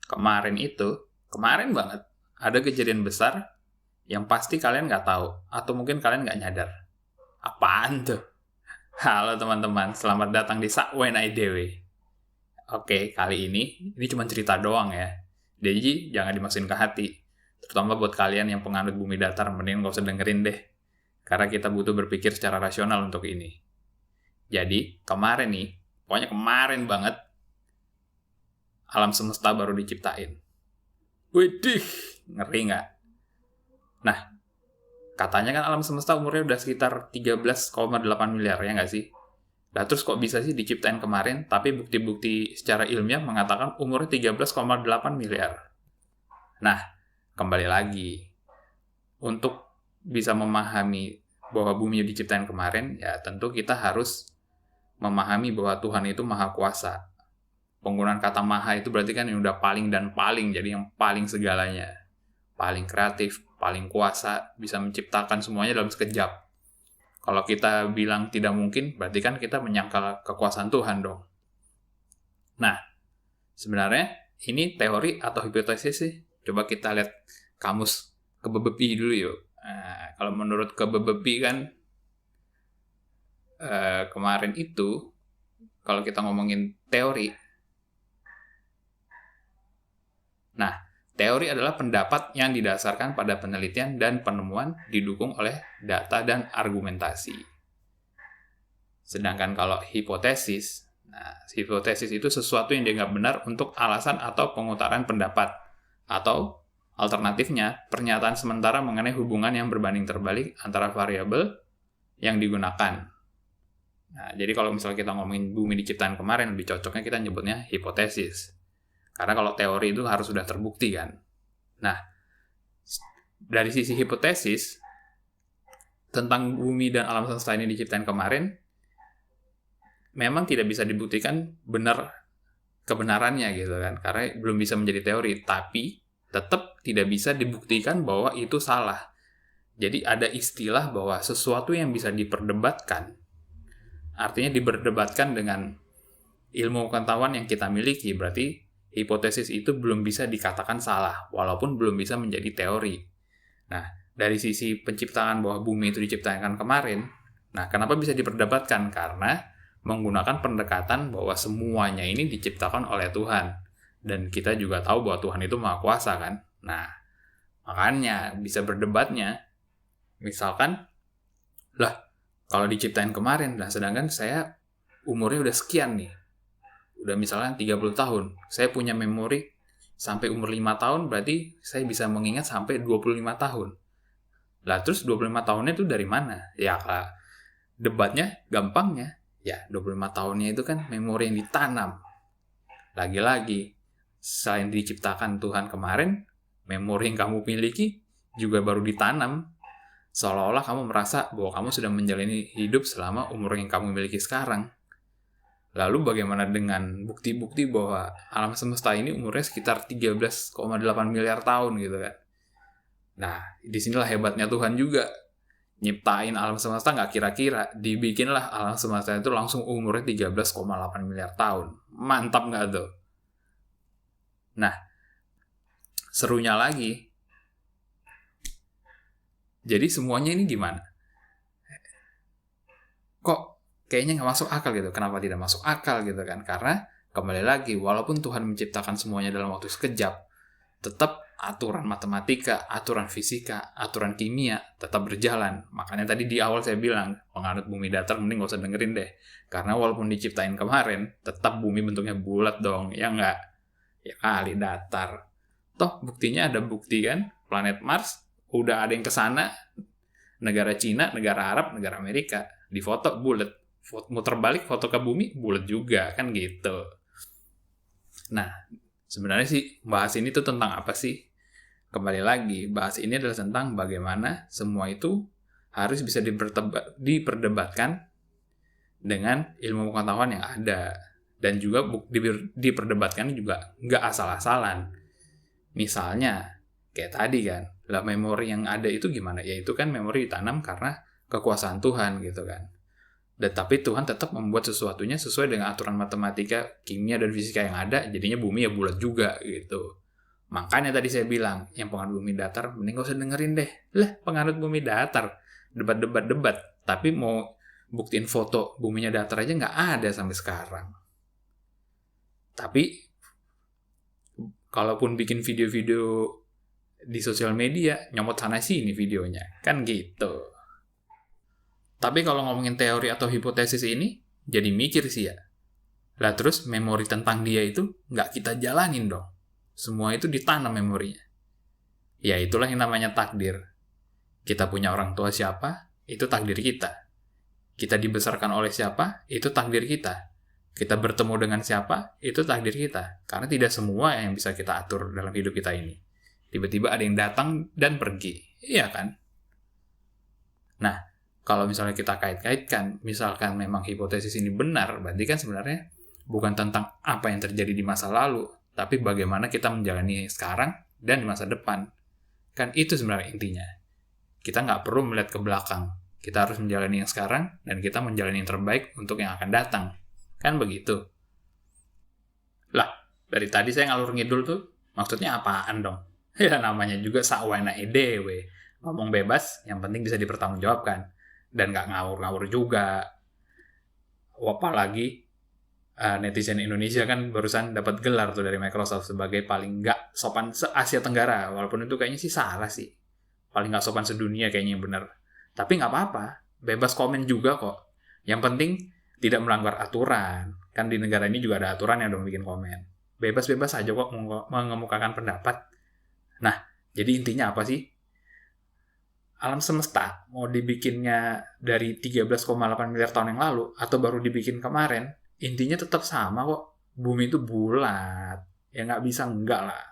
Kemarin banget, ada kejadian besar yang pasti kalian nggak tahu, atau mungkin kalian nggak nyadar. Apaan tuh? Halo teman-teman, selamat datang di Sakwen IDW. Oke, kali ini cuma cerita doang ya. Jadi jangan dimasukin ke hati. Terutama buat kalian yang penganut bumi datar, mending nggak usah dengerin deh. Karena kita butuh berpikir secara rasional untuk ini. Jadi, pokoknya kemarin banget, alam semesta baru diciptain. Widih, ngeri nggak? Nah, katanya kan alam semesta umurnya udah sekitar 13,8 miliar, ya nggak sih? Nah, terus kok bisa sih diciptain kemarin, tapi bukti-bukti secara ilmiah mengatakan umurnya 13,8 miliar. Nah, kembali lagi. Untuk bisa memahami bahwa bumi diciptain kemarin, ya tentu kita harus memahami bahwa Tuhan itu maha kuasa. Penggunaan kata maha itu berarti kan yang udah paling dan paling, jadi yang paling segalanya. Paling kreatif, paling kuasa, bisa menciptakan semuanya dalam sekejap. Kalau kita bilang tidak mungkin, berarti kan kita menyangkal kekuasaan Tuhan dong. Nah, sebenarnya ini teori atau hipotesis sih? Coba kita lihat kamus Kebebepi dulu yuk. Nah, kalau menurut Kebebepi kan, kemarin itu, kalau kita ngomongin teori, nah, teori adalah pendapat yang didasarkan pada penelitian dan penemuan didukung oleh data dan argumentasi. Sedangkan kalau hipotesis itu sesuatu yang dianggap benar untuk alasan atau pengutaran pendapat. Atau alternatifnya, pernyataan sementara mengenai hubungan yang berbanding terbalik antara variabel yang digunakan. Nah, jadi kalau misalnya kita ngomongin bumi diciptakan kemarin, lebih cocoknya kita nyebutnya hipotesis. Karena kalau teori itu harus sudah terbukti kan. Nah, dari sisi hipotesis, tentang bumi dan alam semesta ini diciptakan kemarin, memang tidak bisa dibuktikan benar kebenarannya gitu kan. Karena belum bisa menjadi teori, tapi tetap tidak bisa dibuktikan bahwa itu salah. Jadi ada istilah bahwa sesuatu yang bisa diperdebatkan, artinya diperdebatkan dengan ilmu pengetahuan yang kita miliki, berarti hipotesis itu belum bisa dikatakan salah, walaupun belum bisa menjadi teori. Nah, dari sisi penciptaan bahwa bumi itu diciptakan kemarin, nah kenapa bisa diperdebatkan? Karena menggunakan pendekatan bahwa semuanya ini diciptakan oleh Tuhan. Dan kita juga tahu bahwa Tuhan itu maha kuasa kan? Nah, makanya bisa berdebatnya. Misalkan, kalau diciptain kemarin, sedangkan saya umurnya udah sekian nih. Udah misalnya 30 tahun, saya punya memori sampai umur 5 tahun, berarti saya bisa mengingat sampai 25 tahun. Lah terus 25 tahunnya itu dari mana? Ya, debatnya gampangnya, ya 25 tahunnya itu kan memori yang ditanam. Lagi-lagi, selain diciptakan Tuhan kemarin, memori yang kamu miliki juga baru ditanam. Seolah-olah kamu merasa bahwa kamu sudah menjalani hidup selama umur yang kamu miliki sekarang. Lalu bagaimana dengan bukti-bukti bahwa alam semesta ini umurnya sekitar 13,8 miliar tahun gitu kan. Nah, disinilah hebatnya Tuhan juga. Nyiptain alam semesta nggak kira-kira. Dibikinlah alam semesta itu langsung umurnya 13,8 miliar tahun. Mantap nggak tuh? Nah, serunya lagi. Jadi semuanya ini gimana? Kok kayaknya nggak masuk akal gitu. Kenapa tidak masuk akal gitu kan? Karena kembali lagi, walaupun Tuhan menciptakan semuanya dalam waktu sekejap, tetap aturan matematika, aturan fisika, aturan kimia tetap berjalan. Makanya tadi di awal saya bilang, penganut bumi datar mending gak usah dengerin deh. Karena walaupun diciptain kemarin, tetap bumi bentuknya bulat dong, ya nggak? Ya kali datar. Toh buktinya ada bukti kan, planet Mars udah ada yang kesana, negara Cina, negara Arab, negara Amerika, di foto bulat. Muter balik foto ke bumi bulat juga kan gitu. Nah, sebenarnya sih bahas ini tuh tentang apa sih? Kembali lagi, bahas ini adalah tentang bagaimana semua itu harus bisa diperdebatkan dengan ilmu pengetahuan yang ada. Dan juga diperdebatkan juga nggak asal-asalan. Misalnya, kayak tadi kan, lah memori yang ada itu gimana? Ya itu kan memori ditanam karena kekuasaan Tuhan gitu kan. Dan tapi Tuhan tetap membuat sesuatunya sesuai dengan aturan matematika, kimia, dan fisika yang ada, jadinya bumi ya bulat juga gitu. Makanya tadi saya bilang, yang penganut bumi datar, mending gak usah dengerin deh. Lah, penganut bumi datar, debat. Tapi mau buktiin foto buminya datar aja nggak ada sampai sekarang. Tapi, kalaupun bikin video-video di sosial media, nyomot sana sini videonya. Kan gitu. Tapi kalau ngomongin teori atau hipotesis ini, jadi mikir sih ya. Lah terus memori tentang dia itu nggak kita jalanin dong. Semua itu ditanam memorinya. Ya itulah yang namanya takdir. Kita punya orang tua siapa, itu takdir kita. Kita dibesarkan oleh siapa, itu takdir kita. Kita bertemu dengan siapa, itu takdir kita. Karena tidak semua yang bisa kita atur dalam hidup kita ini. Tiba-tiba ada yang datang dan pergi. Iya kan? Nah, kalau misalnya kita kait-kaitkan, misalkan memang hipotesis ini benar, berarti kan sebenarnya bukan tentang apa yang terjadi di masa lalu, tapi bagaimana kita menjalani sekarang dan di masa depan. Kan itu sebenarnya intinya. Kita nggak perlu melihat ke belakang. Kita harus menjalani yang sekarang, dan kita menjalani yang terbaik untuk yang akan datang. Kan begitu. Lah, dari tadi saya ngalur ngidul tuh, maksudnya apaan dong? Ya namanya juga sawana edewe. Ngomong bebas, yang penting bisa dipertanggungjawabkan. Dan nggak ngawur-ngawur juga. Apalagi netizen Indonesia kan barusan dapat gelar tuh dari Microsoft sebagai paling nggak sopan se-Asia Tenggara. Walaupun itu kayaknya sih salah sih. Paling nggak sopan sedunia kayaknya yang bener. Tapi nggak apa-apa. Bebas komen juga kok. Yang penting tidak melanggar aturan. Kan di negara ini juga ada aturan yang dong bikin komen. Bebas-bebas aja kok mengemukakan pendapat. Nah, jadi intinya apa sih? Alam semesta mau dibikinnya dari 13,8 miliar tahun yang lalu atau baru dibikin kemarin, intinya tetap sama kok. Bumi itu bulat. Ya nggak bisa enggak lah.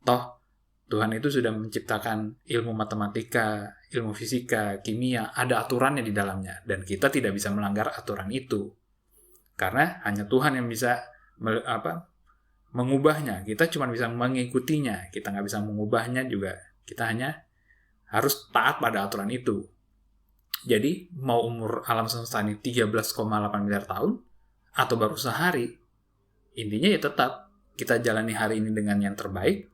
Toh, Tuhan itu sudah menciptakan ilmu matematika, ilmu fisika, kimia, ada aturannya di dalamnya. Dan kita tidak bisa melanggar aturan itu. Karena hanya Tuhan yang bisa mengubahnya. Kita cuma bisa mengikutinya. Kita nggak bisa mengubahnya juga. Kita hanya harus taat pada aturan itu. Jadi, mau umur alam semesta ini 13,8 miliar tahun, atau baru sehari, intinya ya tetap kita jalani hari ini dengan yang terbaik,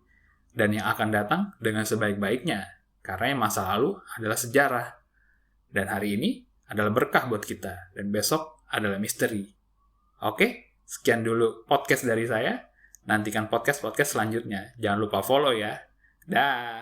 dan yang akan datang dengan sebaik-baiknya. Karena yang masa lalu adalah sejarah. Dan hari ini adalah berkah buat kita, dan besok adalah misteri. Oke, sekian dulu podcast dari saya. Nantikan podcast-podcast selanjutnya. Jangan lupa follow ya. Dah.